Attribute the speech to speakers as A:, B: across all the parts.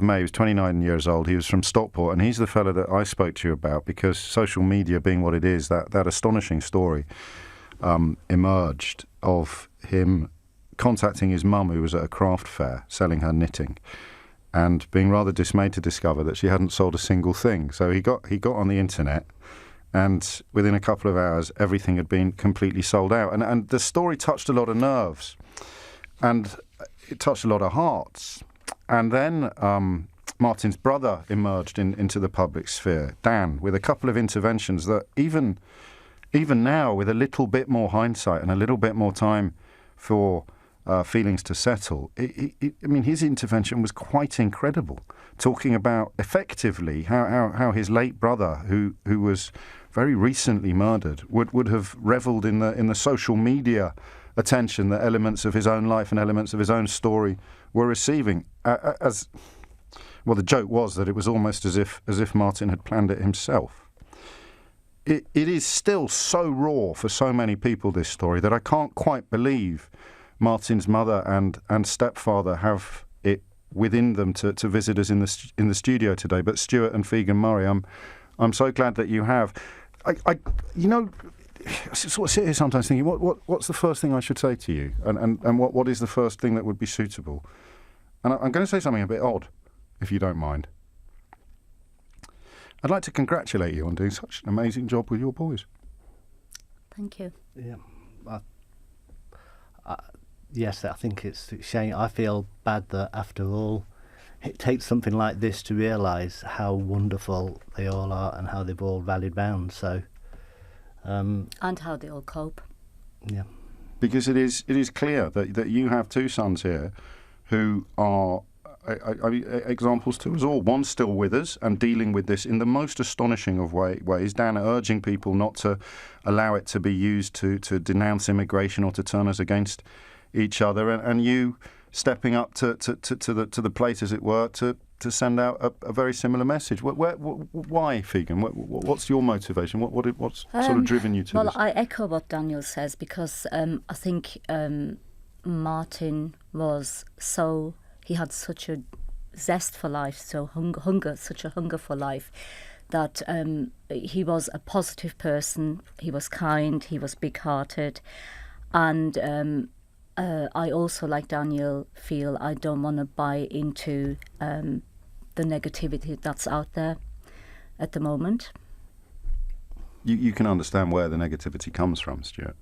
A: May, he was 29 years old. He was from Stockport, and he's the fellow that I spoke to you about because social media being what it is, that astonishing story emerged of him contacting his mum, who was at a craft fair selling her knitting, and being rather dismayed to discover that she hadn't sold a single thing. So he got on the internet, and within a couple of hours, everything had been completely sold out. And the story touched a lot of nerves, and it touched a lot of hearts. And then Martyn's brother emerged into the public sphere, Dan, with a couple of interventions that even now, with a little bit more hindsight and a little bit more time for feelings to settle, his intervention was quite incredible, talking about effectively how his late brother, who was very recently murdered, would have revelled in the social media attention that elements of his own life and elements of his own story were receiving. The joke was that it was almost as if Martyn had planned it himself. It is still so raw for so many people, this story, that I can't quite believe Martyn's mother and stepfather have it within them to visit us in the studio today. But Stuart and Figen Murray, I'm so glad that you have. I sort of sit here sometimes thinking, what's the first thing I should say to you, and what is the first thing that would be suitable? And I'm going to say something a bit odd, if you don't mind. I'd like to congratulate you on doing such an amazing job with your boys.
B: Thank you.
C: Yeah. Yes, I think it's a shame. I feel bad that after all, it takes something like this to realise how wonderful they all are and how they've all rallied round. So,
B: and how they all cope.
C: Yeah.
A: Because it is clear that you have two sons here who are examples to us all. One's still with us and dealing with this in the most astonishing of ways. Dan, urging people not to allow it to be used to denounce immigration or to turn us against each other, and you stepping up to the plate, as it were, to send out a very similar message. Why, Figen? What's your motivation? What's sort of driven you to this?
B: Well, I echo what Daniel says, because I think Martyn he had such a zest for life, such a hunger for life, that he was a positive person. He was kind. He was big-hearted, and I also, like Daniel, feel I don't want to buy into the negativity that's out there at the moment.
A: You can understand where the negativity comes from, Stuart,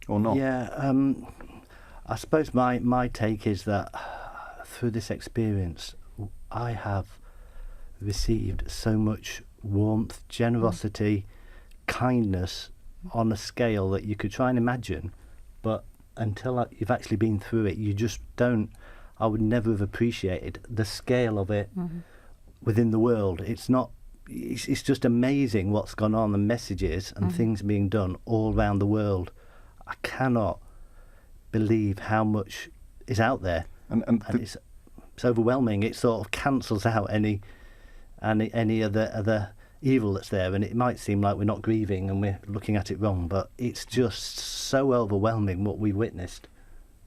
A: or not?
C: Yeah, I suppose my take is that through this experience, I have received so much warmth, generosity, kindness on a scale that you could try and imagine. But until you've actually been through it, you just don't. I would never have appreciated the scale of it within the world. It's not. It's just amazing what's gone on, the messages and things being done all around the world. I cannot believe how much is out there, and it's overwhelming. It sort of cancels out any other evil that's there, and it might seem like we're not grieving and we're looking at it wrong, but it's just so overwhelming what we witnessed.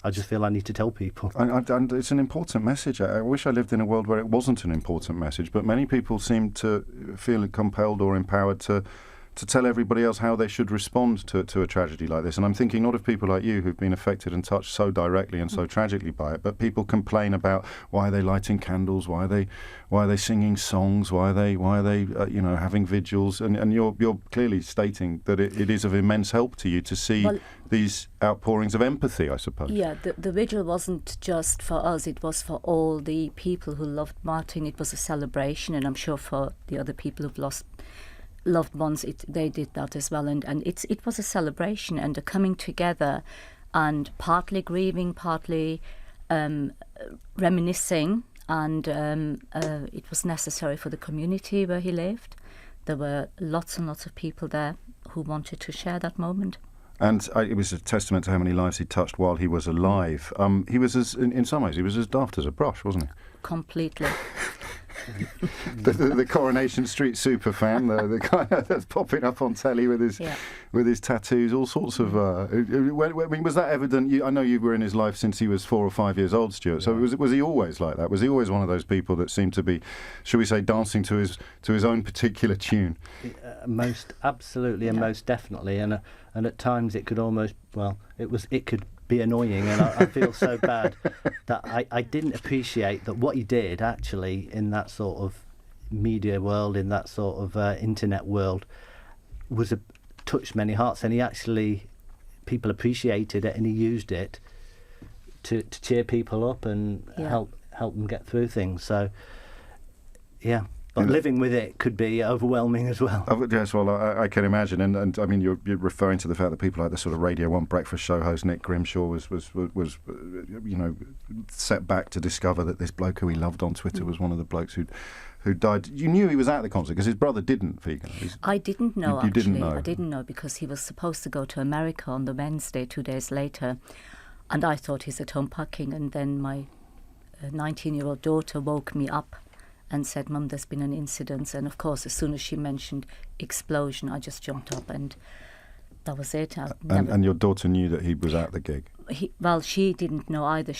C: I just feel I need to tell people.
A: And it's an important message. I wish I lived in a world where it wasn't an important message, but many people seem to feel compelled or empowered to tell everybody else how they should respond to a tragedy like this. And I'm thinking not of people like you who've been affected and touched so directly and so tragically by it, but people complain about why are they lighting candles, why are they singing songs, why are they having vigils, and you're clearly stating that it is of immense help to you to see these outpourings of empathy, I suppose.
B: Yeah, the vigil wasn't just for us, it was for all the people who loved Martyn. It was a celebration, and I'm sure for the other people who've lost loved ones, they did that as well, and it was a celebration and a coming together, and partly grieving, partly reminiscing, and it was necessary for the community where he lived. There were lots and lots of people there who wanted to share that moment.
A: And it was a testament to how many lives he touched while he was alive. He was, in some ways, he was as daft as a brush, wasn't he?
B: Completely.
A: the Coronation Street super fan, the guy that's popping up on telly with his tattoos, all sorts of. I mean, was that evident? I know you were in his life since he was 4 or 5 years old, Stuart. So was he always like that? Was he always one of those people that seemed to be, shall we say, dancing to his own particular tune?
C: Most absolutely and most definitely, and at times it could almost it could be annoying, and I feel so bad that I didn't appreciate that what he did actually in that sort of media world, in that sort of internet world, touched many hearts, and people appreciated it, and he used it to cheer people up and help them get through things. So yeah. But living with it could be overwhelming as well.
A: Yes, well, I can imagine, and I mean, you're referring to the fact that people like the sort of Radio 1 breakfast show host Nick Grimshaw was set back to discover that this bloke who he loved on Twitter was one of the blokes who died. You knew he was at the concert because his brother didn't, Figen.
B: I didn't know,
A: you didn't know?
B: I didn't know because he was supposed to go to America on the Wednesday, 2 days later, and I thought he's at home packing, and then my 19-year-old daughter woke me up and said, "Mum, there's been an incident." And of course, as soon as she mentioned explosion, I just jumped up, and that was it.
A: And your daughter knew that he was at the gig?
B: She didn't know either.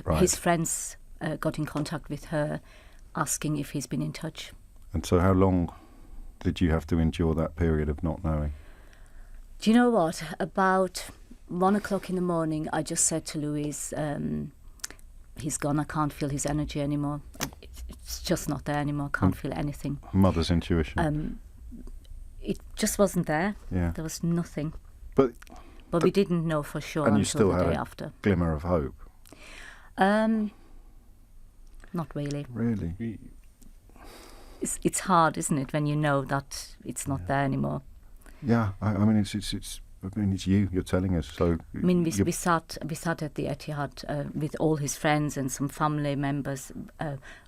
A: Right.
B: His friends got in contact with her, asking if he's been in touch.
A: And so how long did you have to endure that period of not knowing?
B: Do you know what? About 1 o'clock in the morning, I just said to Louise, he's gone, I can't feel his energy anymore. It's just not there anymore. I can't feel anything.
A: Mother's intuition.
B: It just wasn't there.
A: Yeah.
B: There was nothing.
A: But
B: we didn't know for sure
A: and you
B: until
A: still
B: the
A: had
B: day
A: a
B: after.
A: Glimmer of hope.
B: Not really.
A: Really?
B: It's hard, isn't it, when you know that it's not there anymore.
A: Yeah, I mean it's you. You're telling us. So
B: I mean, we sat at the Etihad with all his friends and some family members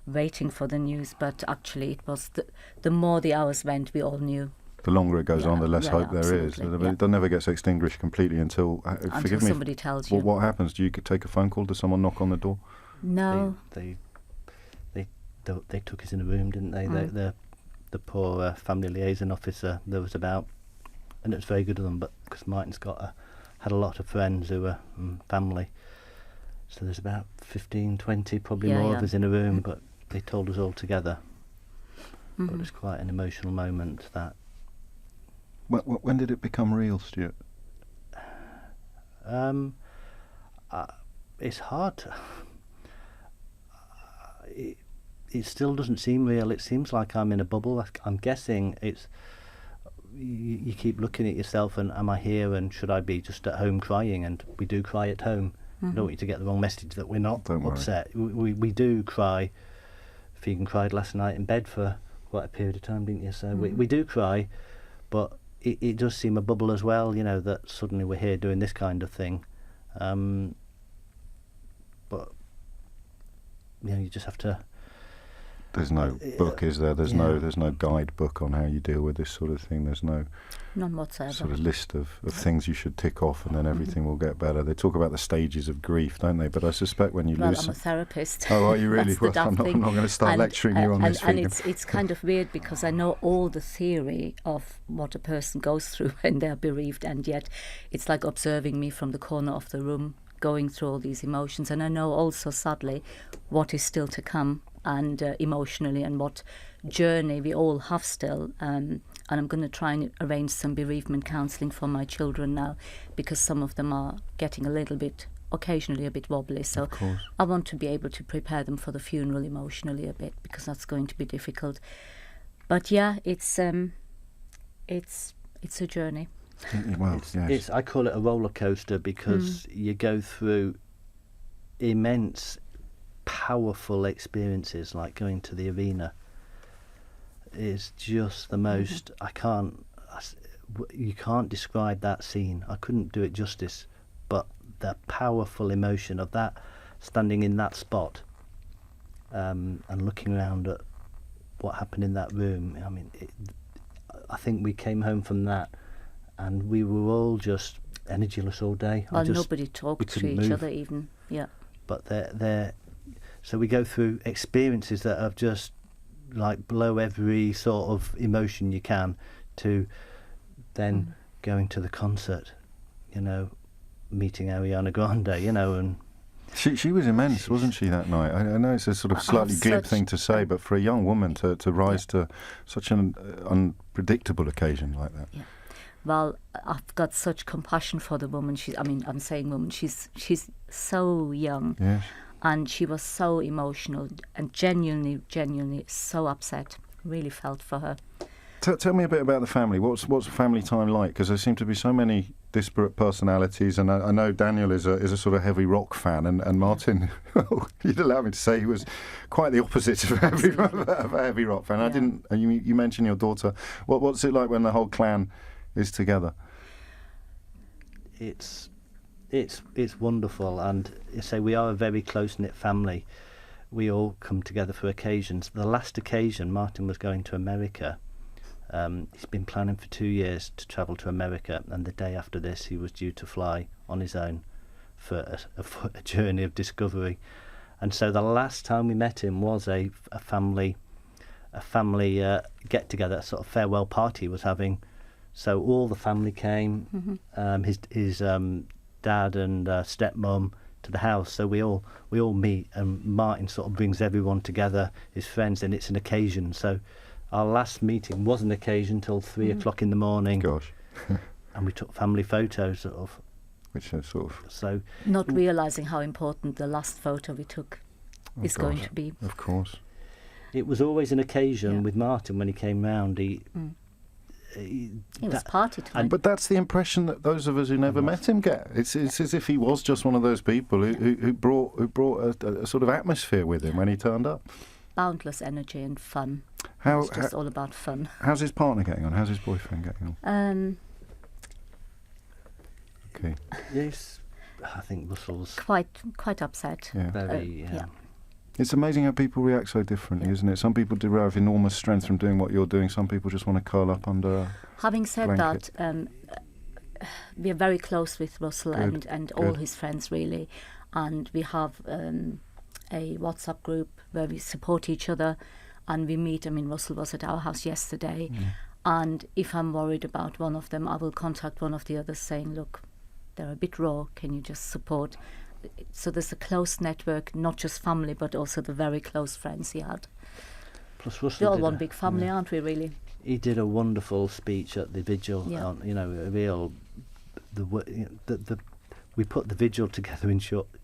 B: waiting for the news. But actually, it was the more the hours went, we all knew.
A: The longer it goes on, the less hope there is.
B: Yeah.
A: It never gets extinguished completely until forgive me.
B: Somebody tells you.
A: Well, what happens? Do you take a phone call? Does someone knock on the door?
B: No.
C: They took us in a room, didn't they? The poor family liaison officer. There was about, and it was very good of them, but because Martyn's had a lot of friends who were family, so there's about 15, 20, probably more of us in a room. But they told us all together. But it was quite an emotional moment. That.
A: When did it become real, Stuart?
C: It's hard. It still doesn't seem real. It seems like I'm in a bubble. I'm guessing it's. You keep looking at yourself and am I here and should I be just at home crying? And we do cry at home. I don't want you to get the wrong message that we're not upset. We do cry. Figen cried last night in bed for quite a period of time, didn't you? So we do cry, but it does seem a bubble as well, you know, that suddenly we're here doing this kind of thing. But, you know, you just have to...
A: There's no book, is there? There's no guidebook on how you deal with this sort of thing. There's no
B: none whatsoever.
A: Sort of list of things you should tick off, and then everything will get better. They talk about the stages of grief, don't they? But I suspect when you lose...
B: I'm a therapist.
A: Oh, are you really?
B: That's the
A: I'm not going to start lecturing you on this.
B: And it's kind of weird because I know all the theory of what a person goes through when they're bereaved, and yet it's like observing me from the corner of the room, going through all these emotions. And I know also, sadly, what is still to come, and emotionally, and what journey we all have still. And I'm going to try and arrange some bereavement counselling for my children now, because some of them are getting occasionally a bit wobbly. So I want to be able to prepare them for the funeral emotionally a bit, because that's going to be difficult. But yeah, it's a journey.
A: Well, yes.
C: I call it a roller coaster, because you go through immense, powerful experiences, like going to the arena is just the most. You can't describe that scene. I couldn't do it justice. But the powerful emotion of that, standing in that spot, and looking around at what happened in that room. I mean, I think we came home from that, and we were all just energyless all day.
B: Well, nobody talked to each other even. Yeah.
C: But they're so we go through experiences that have just like blow every sort of emotion you can, to then going to the concert, you know, meeting Ariana Grande, you know, and
A: She was immense, wasn't she, that night? I know it's a sort of slightly glib thing to say, but for a young woman to rise to such an unpredictable occasion like that.
B: Yeah. Well, I've got such compassion for the woman. I'm saying woman. She's so young,
A: Yes.
B: and she was so emotional and genuinely so upset. Really felt for her.
A: Tell me a bit about the family. What's family time like? Because there seem to be so many disparate personalities, and I know Daniel is a sort of heavy rock fan, and Martyn, you'd allow me to say, he was quite the opposite of a heavy rock fan.
B: Yeah.
A: You mentioned your daughter. What's it like when the whole clan is together?
C: it's wonderful, and you say we are a very close-knit family. We all come together for occasions. The last occasion, Martyn was going to America. He's been planning for 2 years to travel to America, and the day after this he was due to fly on his own for a journey of discovery. And so the last time we met him was a family get-together, a sort of farewell party he was having. So all the family came, his dad and stepmom to the house. So we all meet, and Martyn sort of brings everyone together, his friends, and it's an occasion. So our last meeting was an occasion till 3 o'clock in the morning.
A: Gosh.
C: And we took family photos, sort of.
A: Which is sort of...
C: So
B: Not realising how important the last photo we took is going to be.
A: Of course.
C: it was always an occasion with Martyn when he came round.
B: It was party time.
A: But that's the impression that those of us who never met him get. It's as if he was just one of those people who brought a sort of atmosphere with him when he turned up.
B: Boundless energy and fun. It's just all about fun.
A: How's his partner getting on? How's his boyfriend getting on? Okay.
C: Yes, I think Russell's
B: quite upset.
A: Yeah.
C: very.
A: It's amazing how people react so differently, isn't it? Some people derive enormous strength from doing what you're doing. Some people just want to curl up under. Having said
B: that, we are very close with Russell and all his friends, really, and we have a WhatsApp group where we support each other, and we meet. I mean, Russell was at our house yesterday, and if I'm worried about one of them, I will contact one of the others saying, look, they're a bit raw, can you just support? So there's a close network, not just family, but also the very close friends he had.
C: Plus Russell,
B: we're all one big family, aren't we, really?
C: He did a wonderful speech at the vigil. We put the vigil together in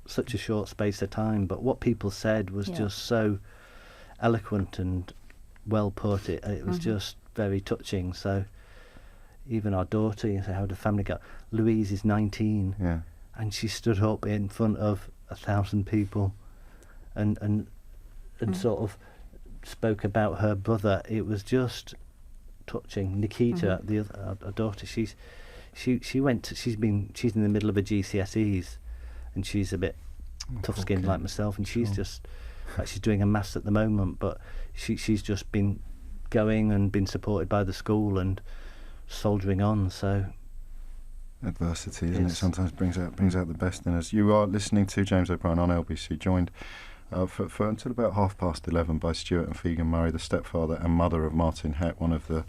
C: such a short space of time, but what people said was just so eloquent and well put. It was just very touching. So even our daughter, you say, how did the family go? Louise is 19.
A: Yeah.
C: And she stood up in front of 1,000 people and sort of spoke about her brother. It was just touching. Nikita, the other, our daughter, she's in the middle of her GCSEs, and she's a bit tough-skinned like myself, and she's she's doing a maths at the moment, but she's just been going and been supported by the school and soldiering on. So
A: adversity, isn't it? Sometimes brings out the best in us. You are listening to James O'Brien on LBC, joined for until about 11:30 by Stuart and Figen Murray, the stepfather and mother of Martyn Hett, one of the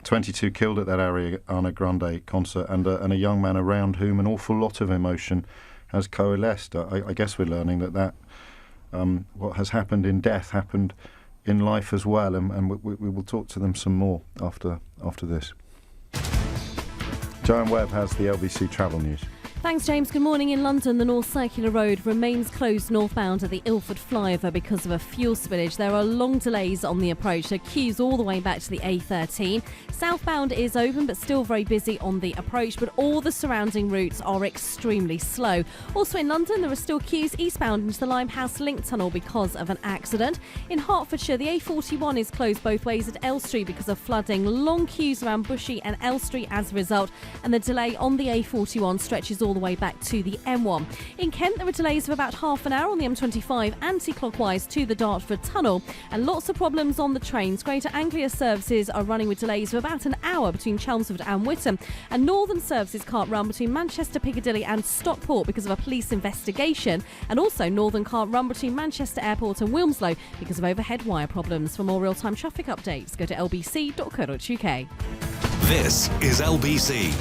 A: 22 killed at that Ariana Grande concert, and a young man around whom an awful lot of emotion has coalesced. I guess we're learning that what has happened in death happened in life as well, and we will talk to them some more after this. Joanne Webb has the LBC travel news.
D: Thanks, James. Good morning. In London, the North Circular Road remains closed northbound at the Ilford flyover because of a fuel spillage. There are long delays on the approach, so queues all the way back to the A13. Southbound is open but still very busy on the approach, but all the surrounding routes are extremely slow. Also in London, there are still queues eastbound into the Limehouse Link Tunnel because of an accident. In Hertfordshire, the A41 is closed both ways at Elstree because of flooding. Long queues around Bushey and Elstree as a result, and the delay on the A41 stretches all the way back to the M1. In Kent, there are delays of about half an hour on the M25 anti-clockwise to the Dartford Tunnel, and lots of problems on the trains. Greater Anglia services are running with delays of about an hour between Chelmsford and Whittam. And Northern services can't run between Manchester, Piccadilly and Stockport because of a police investigation. And also Northern can't run between Manchester Airport and Wilmslow because of overhead wire problems. For more real-time traffic updates, go to lbc.co.uk.
E: This is LBC.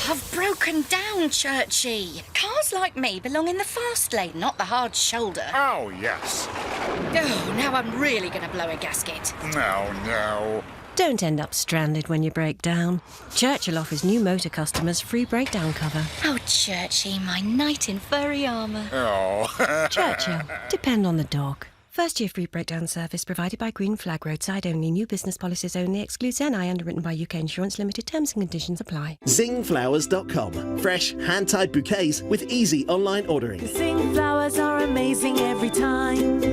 F: I've broken down, Churchy. Cars like me belong in the fast lane, not the hard shoulder.
G: Oh, yes.
F: Oh, now I'm really going to blow a gasket.
G: No.
H: Don't end up stranded when you break down. Churchill offers new motor customers free breakdown cover.
F: Oh, Churchy, my knight in furry armour.
G: Oh.
H: Churchill, depend on the dog. First year free breakdown service provided by Green Flag, roadside only. New business policies only. Excludes NI, underwritten by UK Insurance Limited. Terms and conditions apply.
I: Zingflowers.com. Fresh, hand-tied bouquets with easy online ordering.
J: Zing flowers are amazing every time.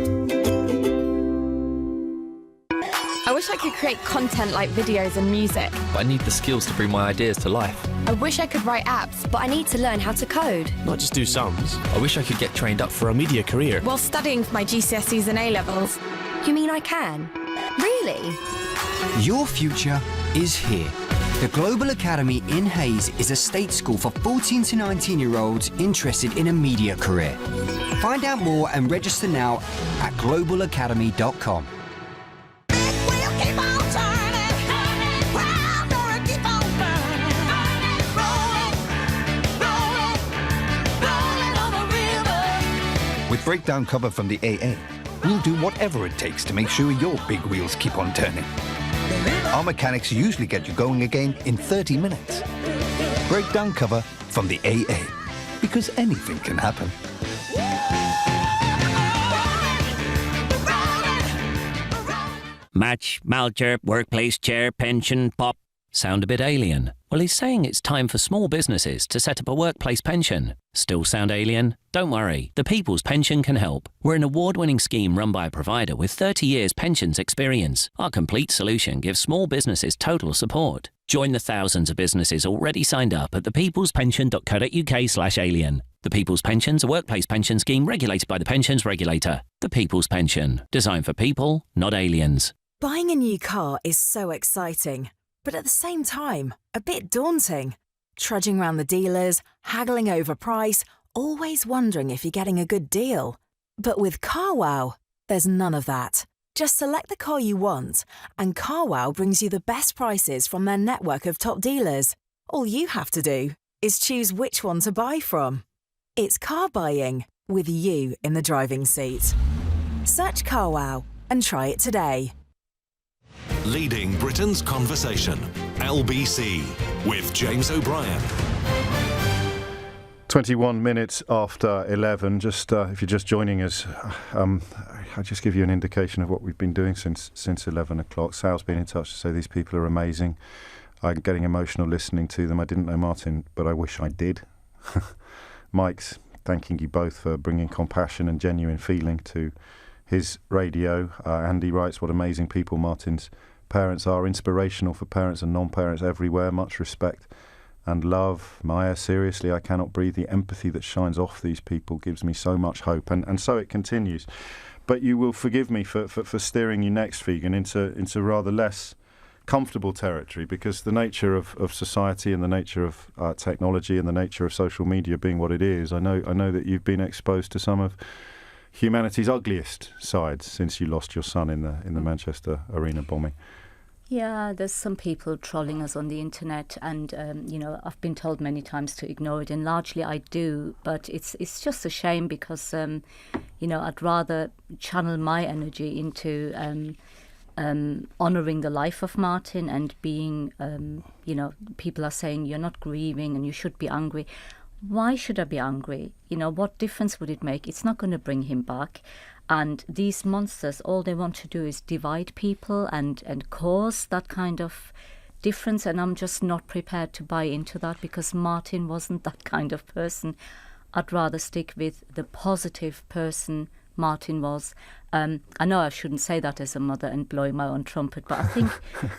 K: I wish I could create content like videos and music.
L: But I need the skills to bring my ideas to life.
K: I wish I could write apps, but I need to learn how to code.
M: Not just do sums.
L: I wish I could get trained up
M: For a media career.
K: While studying for my GCSEs and A-levels. You mean I can? Really?
N: Your future is here. The Global Academy in Hayes is a state school for 14 to 19-year-olds interested in a media career. Find out more and register now at globalacademy.com.
O: With breakdown cover from the AA, we'll do whatever it takes to make sure your big wheels keep on turning. Our mechanics usually get you going again in 30 minutes. Breakdown cover from the AA, because anything can happen.
P: Match, Malcher, workplace chair, pension, pop.
Q: Sound a bit alien? Well, he's saying it's time for small businesses to set up a workplace pension. Still sound alien? Don't worry, the People's Pension can help. We're an award-winning scheme run by a provider with 30 years pensions experience. Our complete solution gives small businesses total support. Join the thousands of businesses already signed up at thepeoplespension.co.uk/alien. The People's Pension's a workplace pension scheme regulated by the Pensions Regulator. The People's Pension, designed for people, not aliens.
R: Buying a new car is so exciting, but at the same time, a bit daunting. Trudging around the dealers, haggling over price, always wondering if you're getting a good deal. But with CarWow, there's none of that. Just select the car you want, and CarWow brings you the best prices from their network of top dealers. All you have to do is choose which one to buy from. It's car buying with you in the driving seat. Search CarWow and try it today.
E: Leading Britain's conversation. LBC with James O'Brien.
A: 21 minutes after 11. Just if you're just joining us, I'll just give you an indication of what we've been doing since 11 o'clock. Sal's been in touch to say these people are amazing. I'm getting emotional listening to them. I didn't know Martyn, but I wish I did. Mike's thanking you both for bringing compassion and genuine feeling to his radio. Andy writes, what amazing people Martyn's parents are, inspirational for parents and non-parents everywhere. Much respect and love. Maya, seriously, I cannot breathe. The empathy that shines off these people gives me so much hope. And so it continues. But you will forgive me for steering you next, Figen, into rather less comfortable territory, because the nature of society and the nature of technology and the nature of social media being what it is, I know that you've been exposed to some of humanity's ugliest sides since you lost your son in the Manchester arena bombing.
B: Yeah, there's some people trolling us on the internet, and I've been told many times to ignore it, and largely I do. But it's just a shame because I'd rather channel my energy into honouring the life of Martyn and being, people are saying you're not grieving and you should be angry. Why should I be angry? What difference would it make? It's not going to bring him back. And these monsters, all they want to do is divide people and cause that kind of difference. And I'm just not prepared to buy into that, because Martyn wasn't that kind of person. I'd rather stick with the positive person Martyn was. I know I shouldn't say that as a mother and blowing my own trumpet, but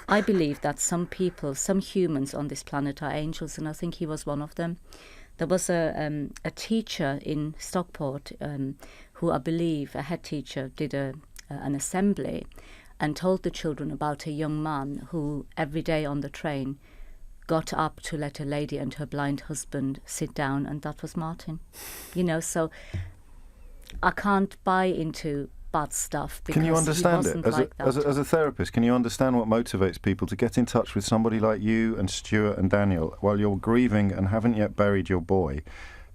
B: I believe that some people, some humans on this planet are angels, and I think he was one of them. There was a teacher in Stockport who, I believe, a head teacher, did an assembly, and told the children about a young man who every day on the train got up to let a lady and her blind husband sit down, and that was Martyn. So I can't buy into bad stuff because
A: can you understand
B: he
A: it
B: wasn't like that.
A: as a therapist? Can you understand what motivates people to get in touch with somebody like you and Stuart and Daniel while you're grieving and haven't yet buried your boy,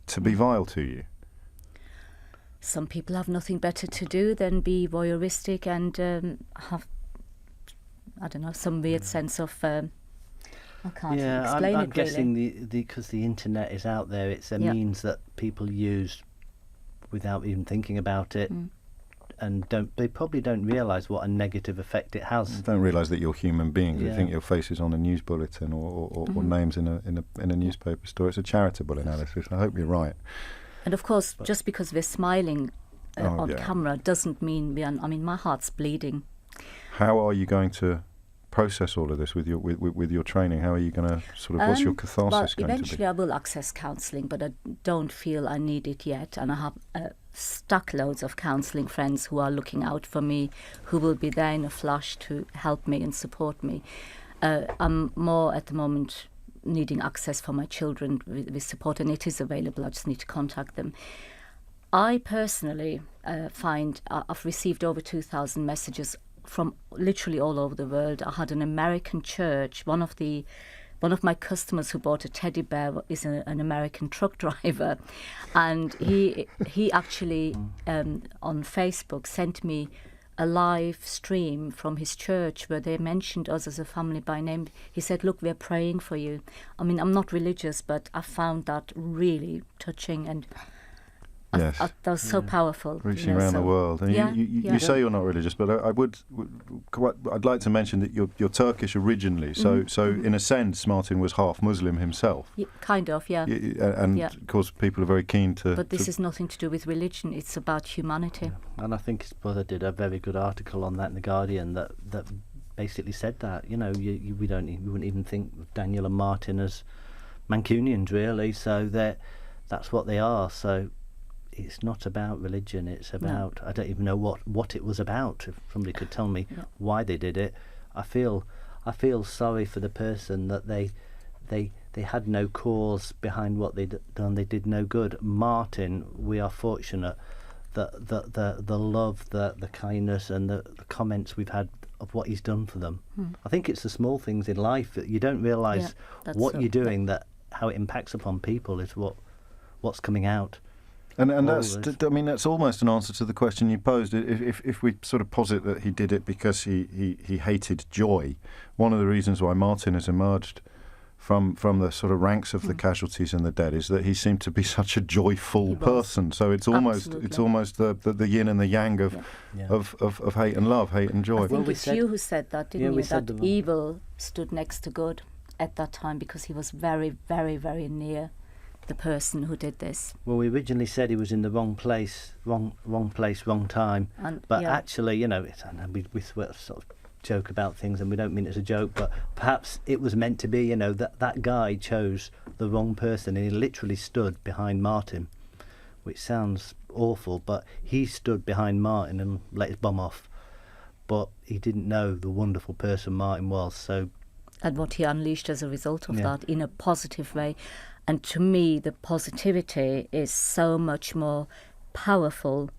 A: to be vile to you?
B: Some people have nothing better to do than be voyeuristic and have, I don't know, some weird sense of I can't explain
C: I'm
B: it
C: guessing
B: really.
C: because the internet is out there, it's a
B: Yeah.
C: means that people use without even thinking about it, and they probably don't realise what a negative effect it has.
A: Don't realise that you're human beings. They
C: Yeah.
A: think your face is on a news bulletin or names in a newspaper story. It's a charitable analysis. I hope you're right.
B: And of course, just because we're smiling on
A: yeah.
B: camera doesn't mean my heart's bleeding.
A: How are you going to process all of this with your training? How are you going to what's your catharsis going to
B: eventually
A: be?
B: I will access counselling, but I don't feel I need it yet, and I have stuck loads of counselling friends who are looking out for me, who will be there in a flash to help me and support me. I'm more at the moment needing access for my children with support, and it is available. I just need to contact them. I personally find I've received over 2,000 messages from literally all over the world. I had an American church. One of my customers who bought a teddy bear is an American truck driver, and he actually on Facebook sent me a live stream from his church where they mentioned us as a family by name. He said, "Look, we're praying for you." I'm not religious, but I found that really touching, and
A: Yes.
B: that was so powerful.
A: Reaching around the world. And
B: Yeah,
A: you say you're not religious, but I'd like to mention that you're Turkish originally. So in a sense, Martyn was half Muslim himself.
B: Kind of, yeah.
A: Of course, people are very keen to.
B: But this is nothing to do with religion. It's about humanity.
C: Yeah. And I think his brother did a very good article on that in the Guardian that basically said that we wouldn't even think of Daniel and Martyn as Mancunians really. So that's what they are. So. It's not about religion. It's about I don't even know what it was about. If somebody could tell me why they did it, I feel sorry for the person that they had no cause behind what they'd done. They did no good. Martyn, we are fortunate that the love, the kindness, and the comments we've had of what he's done for them. I think it's the small things in life that you don't realise what you're doing, that how it impacts upon people is what's coming out.
A: And that's almost an answer to the question you posed. If we sort of posit that he did it because he hated joy, one of the reasons why Martyn has emerged from the sort of ranks of the casualties and the dead is that he seemed to be such a joyful person. So it's almost the yin and the yang of hate and love, hate and joy.
B: I think it's you who said that, didn't you? That evil stood next to good at that time because he was very, very, very near the person who did this.
C: Well, we originally said he was in the wrong place, wrong time. But actually, we sort of joke about things, and we don't mean it as a joke, but perhaps it was meant to be, that guy chose the wrong person, and he literally stood behind Martyn, which sounds awful, but he stood behind Martyn and let his bum off. But he didn't know the wonderful person Martyn was,
B: and what he unleashed as a result of that in a positive way. And to me, the positivity is so much more powerful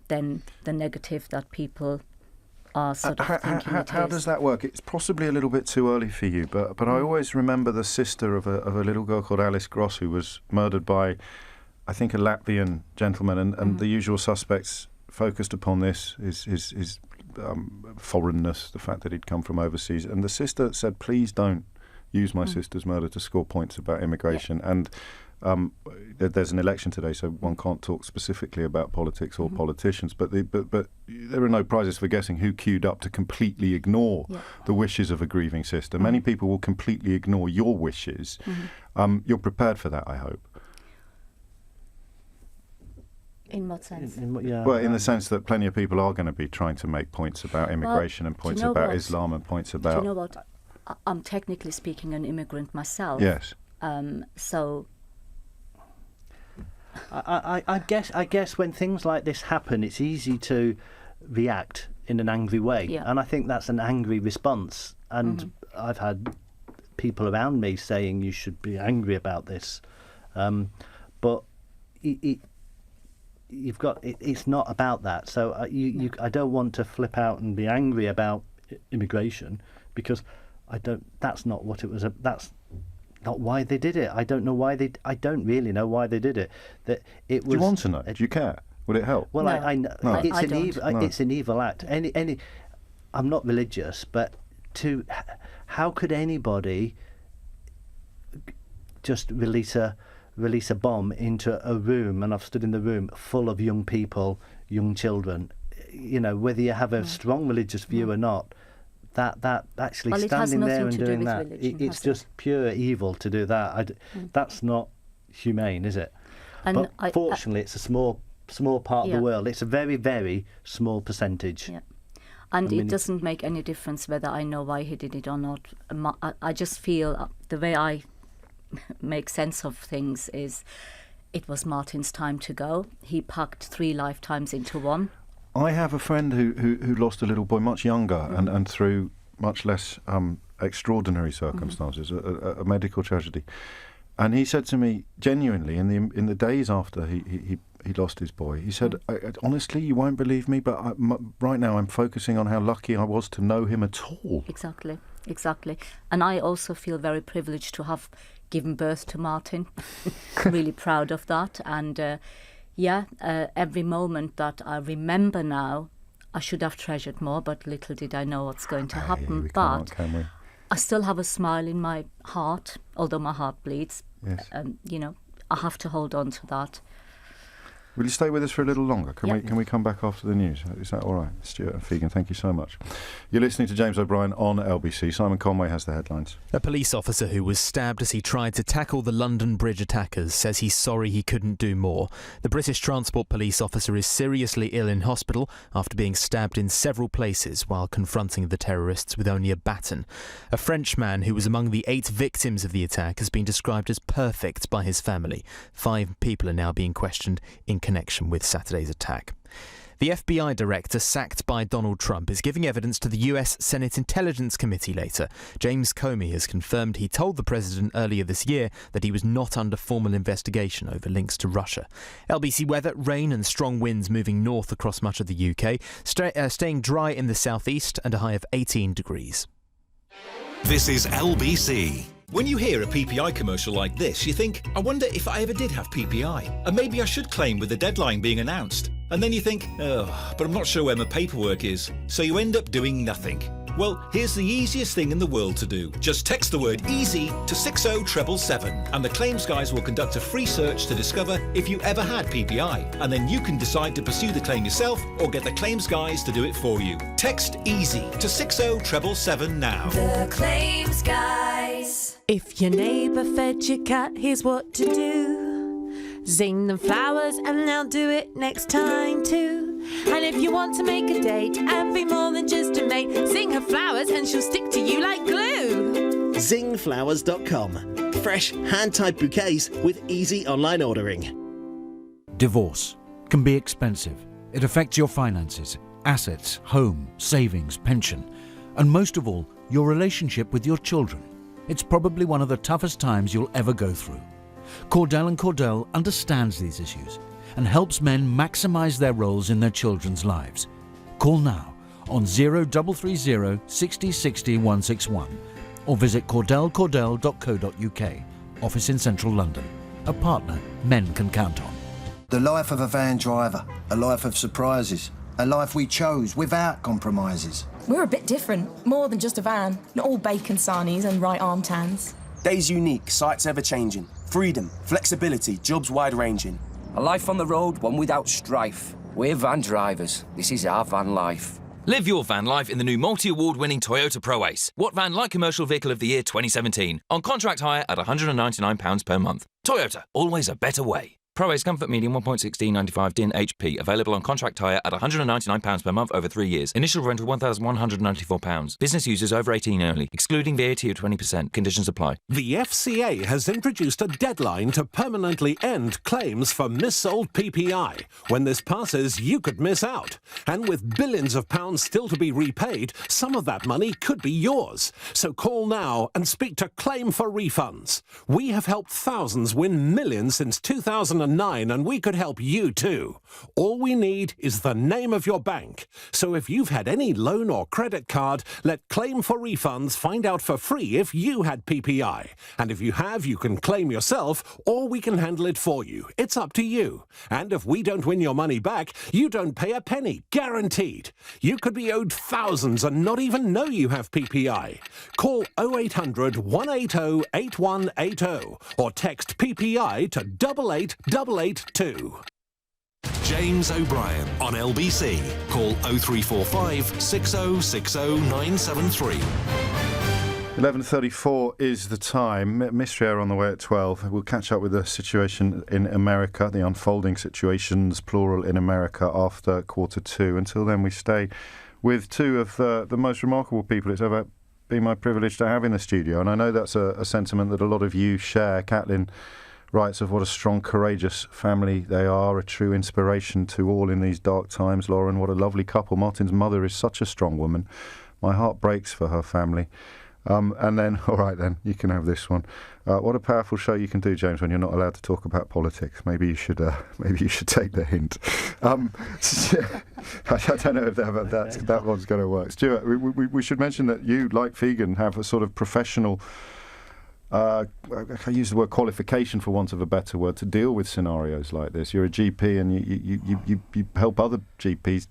B: than the negative that people are sort of thinking it is.
A: How does that work? It's possibly a little bit too early for you, but I always remember the sister of a little girl called Alice Gross who was murdered by, I think, a Latvian gentleman, and the usual suspects focused upon this, his foreignness, the fact that he'd come from overseas. And the sister said, "Please don't use my sister's murder to score points about immigration." And there's an election today, so one can't talk specifically about politics or politicians, but there are no prizes for guessing who queued up to completely ignore the wishes of a grieving sister. Many people will completely ignore your wishes. You're prepared for that, I hope.
B: In what sense?
A: Well, in the sense that plenty of people are going to be trying to make points about immigration and points about Islam and points about...
B: Do you know what? I'm technically speaking an immigrant myself.
A: Yes.
B: So...
C: I guess when things like this happen, it's easy to react in an angry way.
B: Yeah.
C: And I think that's an angry response. And I've had people around me saying you should be angry about this. But you've got it's not about that. So I don't want to flip out and be angry about immigration, because that's not what it was. That's not why they did it. I don't really know why they did it. That it was.
A: Do you want to know? Do you care? Would it help?
C: Well,
B: No.
C: I know it's an evil act. I'm not religious, but how could anybody just release a bomb into a room, and I've stood in the room full of young people, young children, whether you have a strong religious view or not, that actually standing there and doing that, it's just pure evil to do that. That's not humane, is it?
B: And
C: but fortunately, it's a small part of the world. It's a very, very small percentage.
B: Yeah. And it doesn't make any difference whether I know why he did it or not. I just feel the way I make sense of things is it was Martyn's time to go. He packed 3 lifetimes into one.
A: I have a friend who lost a little boy much younger and through much less extraordinary circumstances, a medical tragedy. And he said to me, genuinely, in the days after he lost his boy, he said, honestly, you won't believe me, but right now I'm focusing on how lucky I was to know him at all.
B: Exactly. And I also feel very privileged to have given birth to Martyn. Really proud of that. And every moment that I remember now, I should have treasured more, but little did I know what's going to happen. But I still have a smile in my heart, although my heart bleeds.
A: Yes.
B: I have to hold on to that.
A: Will you stay with us for a little longer? Can we come back after the news? Is that all right? Stuart and Figen, thank you so much. You're listening to James O'Brien on LBC. Simon Conway has the headlines.
M: A police officer who was stabbed as he tried to tackle the London Bridge attackers says he's sorry he couldn't do more. The British Transport Police officer is seriously ill in hospital after being stabbed in several places while confronting the terrorists with only a baton. A French man who was among the 8 victims of the attack has been described as perfect by his family. 5 people are now being questioned in connection with Saturday's attack. The FBI director sacked by Donald Trump is giving evidence to the US Senate Intelligence Committee later. James Comey has confirmed he told the president earlier this year that he was not under formal investigation over links to Russia. LBC weather, rain and strong winds moving north across much of the UK, staying dry in the southeast and a high of 18 degrees.
E: This is LBC.
S: When you hear a PPI commercial like this, you think, I wonder if I ever did have PPI, and maybe I should claim with the deadline being announced. And then you think, but I'm not sure where my paperwork is. So you end up doing nothing. Well, here's the easiest thing in the world to do. Just text the word EASY to 60777 and the claims guys will conduct a free search to discover if you ever had PPI. And then you can decide to pursue the claim yourself or get the claims guys to do it for you. Text EASY to 60777 now.
J: The claims guys. If your neighbour fed your cat, here's what to do. Zing them flowers and they'll do it next time too. And if you want to make a date and be more than just a mate, zing her flowers and she'll stick to you like glue.
I: Zingflowers.com. Fresh, hand-tied bouquets with easy online ordering.
T: Divorce can be expensive. It affects your finances, assets, home, savings, pension, and most of all, your relationship with your children. It's probably one of the toughest times you'll ever go through. Cordell & Cordell understands these issues and helps men maximise their roles in their children's lives. Call now on 0330 60 60 161 or visit cordellcordell.co.uk. Office in central London. A partner men can count on.
U: The life of a van driver, a life of surprises, a life we chose without compromises.
K: We're a bit different, more than just a van. Not all bacon sarnies and right arm tans.
V: Days unique, sights ever-changing. Freedom, flexibility, jobs wide-ranging.
W: A life on the road, one without strife. We're van drivers. This is our van life.
L: Live your van life in the new multi-award-winning Toyota ProAce. What Van Light Commercial Vehicle of the Year 2017. On contract hire at £199 per month. Toyota, always a better way. Pro Ace Comfort Medium 1.1695 DIN HP. Available on contract hire at £199 per month over 3 years. Initial rent of £1,194. Business users over 18 only. Excluding VAT of 20%. Conditions apply.
D: The FCA has introduced a deadline to permanently end claims for missold PPI. When this passes, you could miss out. And with billions of pounds still to be repaid, some of that money could be yours. So call now and speak to Claim for Refunds. We have helped thousands win millions since 2009, and we could help you too. All we need is the name of your bank. So if you've had any loan or credit card, let Claim for Refunds find out for free if you had PPI. And if you have, you can claim yourself, or we can handle it for you. It's up to you. And if we don't win your money back, you don't pay a penny, guaranteed. You could be owed thousands and not even know you have PPI. Call 0800 180 8180 or text PPI to 88882.
E: James O'Brien on LBC. Call 0345 6060 973.
A: 11:34 is the time. Mystery Hour on the way at 12. We'll catch up with the situation in America, the unfolding situations, plural, in America after 1:45. Until then, we stay with two of the most remarkable people it's ever been my privilege to have in the studio. And I know that's a sentiment that a lot of you share. Caitlin writes of what a strong, courageous family they are, a true inspiration to all in these dark times. Lauren, what a lovely couple. Martyn's mother is such a strong woman. My heart breaks for her family. And then, all right then, you can have this one. What a powerful show you can do, James, when you're not allowed to talk about politics. Maybe you should take the hint. I don't know if that one's going to work. Stuart, we should mention that you, like Figen, have a sort of professional, I use the word qualification for want of a better word, to deal with scenarios like this. You're a GP and you help other GPs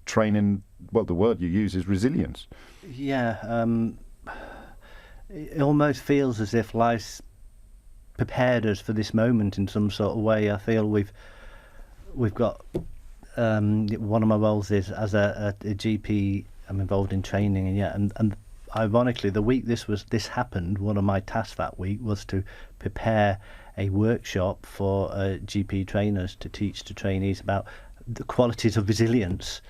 A: train in, well, the word you use is resilience.
C: Yeah, it almost feels as if life's prepared us for this moment in some sort of way. I feel we've got one of my roles is as a GP. I'm involved in training, and ironically, the week this happened, one of my tasks that week was to prepare a workshop for GP trainers to teach to trainees about the qualities of resilience.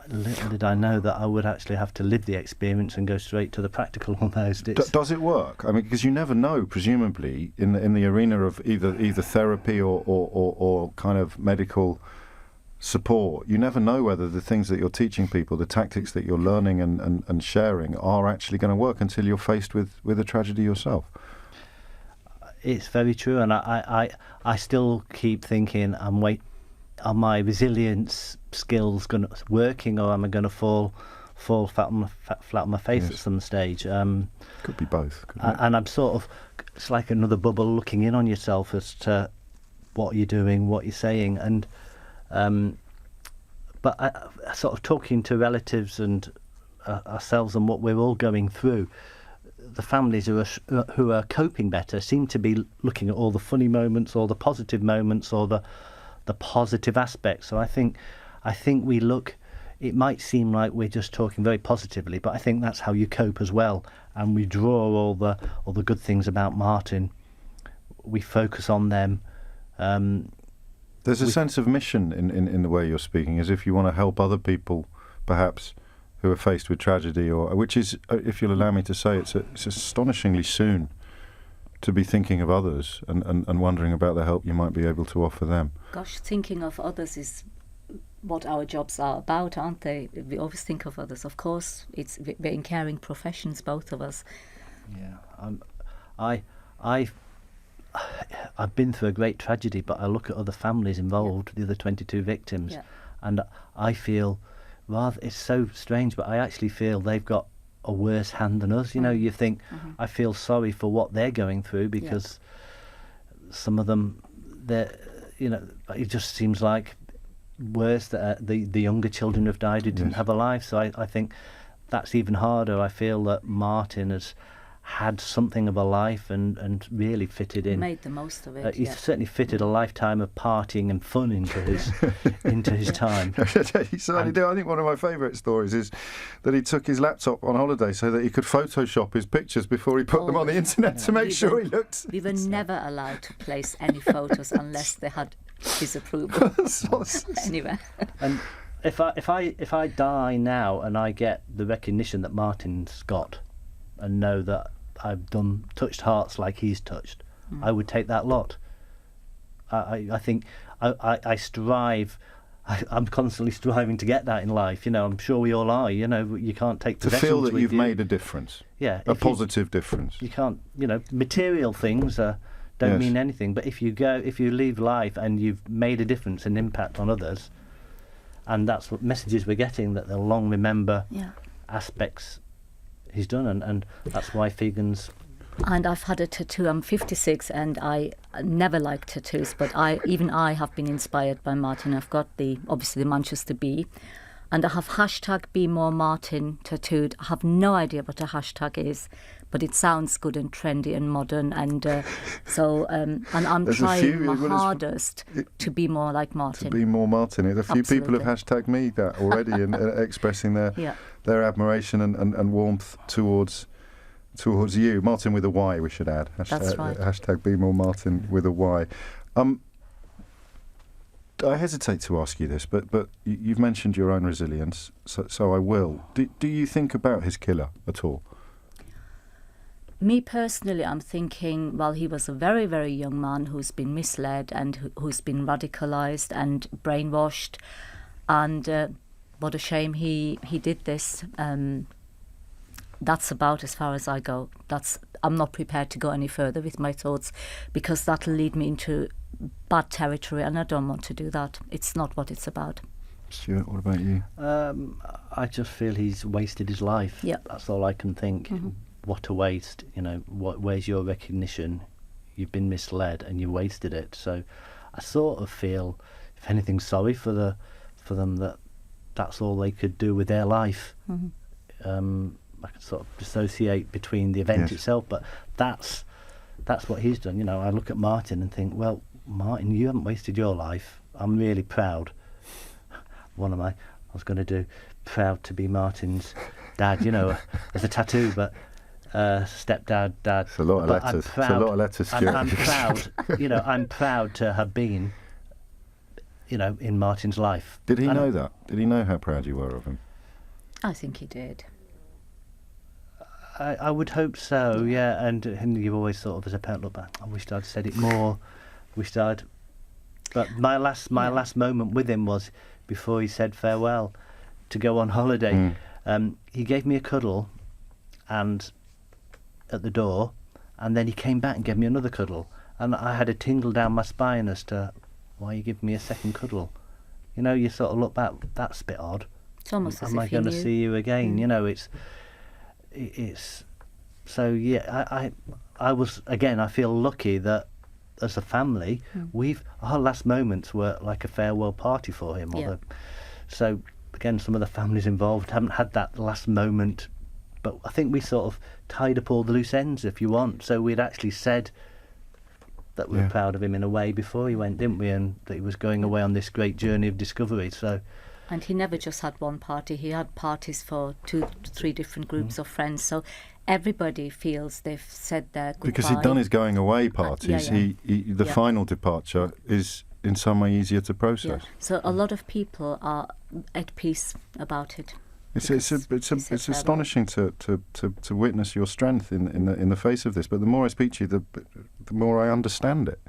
C: Little did I know that I would actually have to live the experience and go straight to the practical almost.
A: Does it work? I mean, because you never know, presumably, in the arena of either therapy or kind of medical support, you never know whether the things that you're teaching people, the tactics that you're learning and sharing, are actually going to work until you're faced with a tragedy yourself.
C: It's very true, and I still keep thinking, are my resilience skills working, or am I going to fall flat on my face at some stage?
A: Could be both.
C: And I'm sort of, it's like another bubble looking in on yourself as to what you're doing, what you're saying, and but I sort of talking to relatives and ourselves and what we're all going through. The families who are coping better seem to be looking at all the funny moments, all the positive moments, or the positive aspects. So I think we look. It might seem like we're just talking very positively, but I think that's how you cope as well. And we draw all the good things about Martyn. We focus on them.
A: There's a sense of mission in the way you're speaking, as if you want to help other people, perhaps, who are faced with tragedy, or which is, if you'll allow me to say, it's astonishingly soon to be thinking of others and wondering about the help you might be able to offer them.
B: Gosh, thinking of others is what our jobs are about, aren't they? We always think of others. Of course, we're in caring professions, both of us.
C: Yeah, I've been through a great tragedy, but I look at other families involved, the other 22 victims, and I feel it's so strange, but I actually feel they've got a worse hand than us. You know, you think, I feel sorry for what they're going through, because some of them, it just seems like worse that the younger children have died who didn't have a life. So I think that's even harder. I feel that Martyn has had something of a life and really fitted in.
B: Made the most of it.
C: He certainly fitted a lifetime of partying and fun into his time.
A: He certainly did. I think one of my favourite stories is that he took his laptop on holiday so that he could Photoshop his pictures before he put them on the internet to make sure he looked.
B: We were never allowed to place any photos unless they had his approval. Anyway.
C: And if I die now and I get the recognition that Martyn's got, and know that I've touched hearts like he's touched, I would take that lot. I think I strive. I'm constantly striving to get that in life. I'm sure we all are. You can't take
A: to feel that you've made a difference.
C: Yeah,
A: a positive difference.
C: You can't. Material things don't mean anything. But if you leave life and you've made a difference and impact on others, and that's what messages we're getting, that they'll long remember aspects he's done, and that's why Figen's.
B: And I've had a tattoo. I'm 56 and I never liked tattoos, but I have been inspired by Martyn. I've got obviously the Manchester Bee, and I have #BeMoreMartyn tattooed. I have no idea what a hashtag is, but it sounds good and trendy and modern, and and I'm trying my hardest to be more like Martyn.
A: To be more Martyn. A few people have hashtagged me that already and expressing their admiration and warmth towards you. Martyn with a Y, we should add.
B: That's right.
A: #BeMoreMartyn with a Y. I hesitate to ask you this, but you've mentioned your own resilience, so I will. Do you think about his killer at all?
B: Me personally, I'm thinking, well, he was a very, very young man who's been misled and who's been radicalised and brainwashed, and what a shame he did this. That's about as far as I go. I'm not prepared to go any further with my thoughts, because that'll lead me into bad territory, and I don't want to do that. It's not what it's about.
A: Stuart, what about you?
C: I just feel he's wasted his life.
B: Yep.
C: That's all I can think. Mm-hmm. What a waste. Where's your recognition? You've been misled and you wasted it. So I sort of feel, if anything, sorry for them that that's all they could do with their life. Mm-hmm. I can sort of dissociate between the event itself, but that's what he's done. I look at Martyn and think, well, Martyn, you haven't wasted your life. I'm really proud. I was going to do proud to be Martyn's dad, as a tattoo, but stepdad, dad.
A: It's a lot of letters. It's a lot of letters, Stuart.
C: I'm proud. I'm proud to have been, in Martyn's life.
A: Did he know that? Did he know how proud you were of him?
B: I think he did.
C: I would hope so, yeah. And you've always sort of, as a parent, look back. I wished I'd said it more. Wished I'd. But my last moment with him was before he said farewell to go on holiday. He gave me a cuddle, and at the door, and then he came back and gave me another cuddle, and I had a tingle down my spine as to why you give me a second cuddle. You sort of look back. That's a bit odd.
B: It's almost as if
C: am I going to see you again? It's so I was, again, I feel lucky that as a family our last moments were like a farewell party for him. So again, some of the families involved haven't had that last moment, but I think we sort of tied up all the loose ends, if you want. So we'd actually said that we were proud of him in a way before he went, didn't we? And that he was going away on this great journey of discovery.
B: And he never just had one party. He had parties for 2 to 3 different groups of friends. So everybody feels they've said their goodbye.
A: Because he'd done his going away parties. The final departure is in some way easier to process.
B: Yeah. So a lot of people are at peace about it.
A: It's astonishing to witness your strength in the face of this. But the more I speak to you, the more I understand it.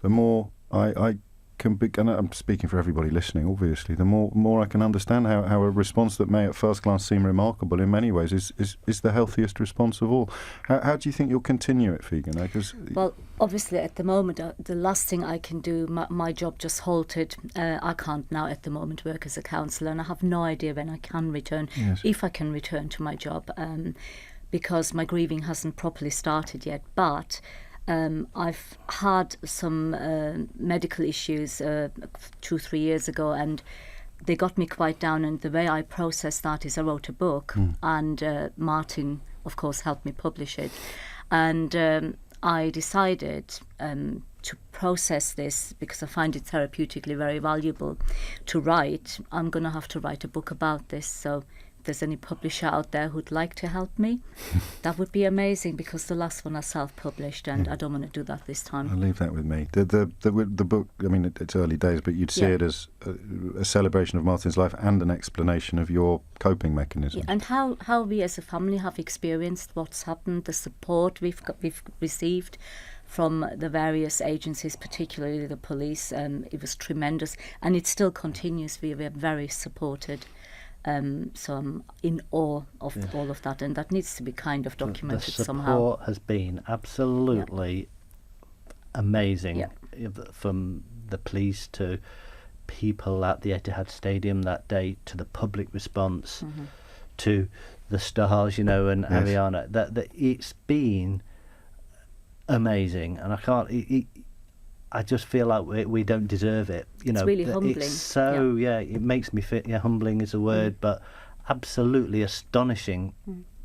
A: The more I can be, and I'm speaking for everybody listening, obviously, the more I can understand how a response that may at first glance seem remarkable in many ways is the healthiest response of all. How do you think you'll continue it, Figen?
B: Well, obviously at the moment, the last thing I can do, my job just halted. I can't now at the moment work as a counsellor, and I have no idea when I can return, if I can return to my job, because my grieving hasn't properly started yet. But I've had some medical issues 2-3 years ago, and they got me quite down. And the way I processed that is I wrote a book, and Martyn of course, helped me publish it. And I decided to process this, because I find it therapeutically very valuable to write. I'm going to have to write a book about this, so if there's any publisher out there who'd like to help me, that would be amazing, because the last one I self-published, and I don't want to do that this time.
A: I'll leave that with me. The book, I mean, it's early days, but you'd see it as a celebration of Martyn's life and an explanation of your coping mechanism.
B: And how we as a family have experienced what's happened, the support we've received from the various agencies, particularly the police. It was tremendous, and it still continues. We are very supported. So I'm in awe of all of that, and that needs to be kind of documented somehow.
C: The support has been absolutely amazing, from the police to people at the Etihad Stadium that day, to the public response, to the stars, and Ariana. That it's been amazing, and I just feel like we don't deserve it.
B: It's really humbling.
C: It's so, it makes me feel, humbling is a word, but absolutely astonishing,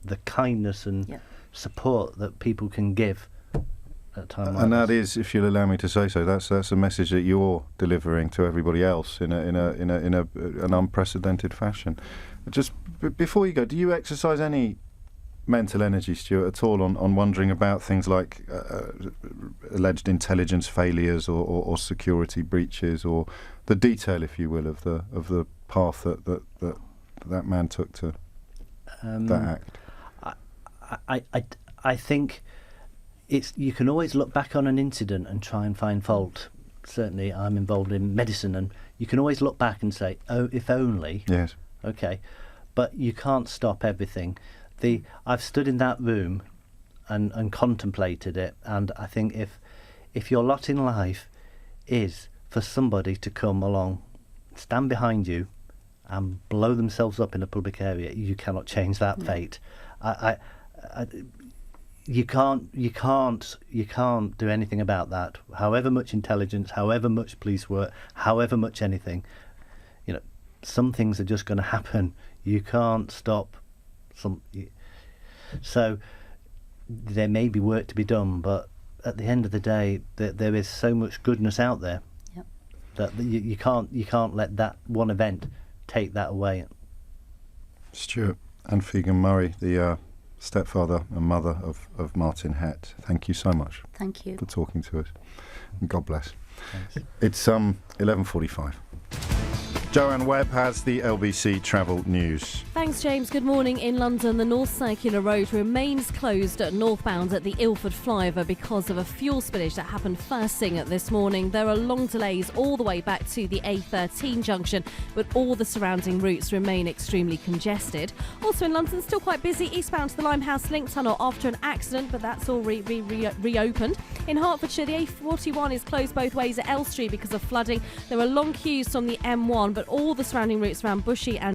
C: the kindness and support that people can give at a time like
A: and that
C: this.
A: is, if you'll allow me to say so, that's a message that you're delivering to everybody else in an unprecedented fashion. Just before you go, do you exercise any mental energy, Stuart, at all on wondering about things like alleged intelligence failures or security breaches, or the detail, if you will, of the path that man took to that act?
C: I think you can always look back on an incident and try and find fault. Certainly, I'm involved in medicine, and you can always look back and say, "Oh, if only."
A: Yes.
C: Okay, but you can't stop everything. I've stood in that room and contemplated it, and I think if your lot in life is for somebody to come along, stand behind you, and blow themselves up in a public area, you cannot change that fate. You can't do anything about that. However much intelligence, however much police work, however much anything, some things are just going to happen. You can't stop. So there may be work to be done, but at the end of the day, there is so much goodness out there that you can't let that one event take that away.
A: Stuart and Figen Murray, the stepfather and mother of Martyn Hett, thank you so much.
B: Thank you
A: for talking to us. And God bless.
C: Thanks.
A: It's 11:45. Joanne Webb has the LBC Travel News.
J: Thanks, James. Good morning. In London, the North Circular Road remains closed northbound at the Ilford flyover because of a fuel spillage that happened first thing this morning. There are long delays all the way back to the A13 junction, but all the surrounding routes remain extremely congested. Also in London, still quite busy eastbound to the Limehouse Link Tunnel after an accident, but that's all reopened. In Hertfordshire, the A41 is closed both ways at Elstree because of flooding. There are long queues from the M1, but all the surrounding routes around Bushey and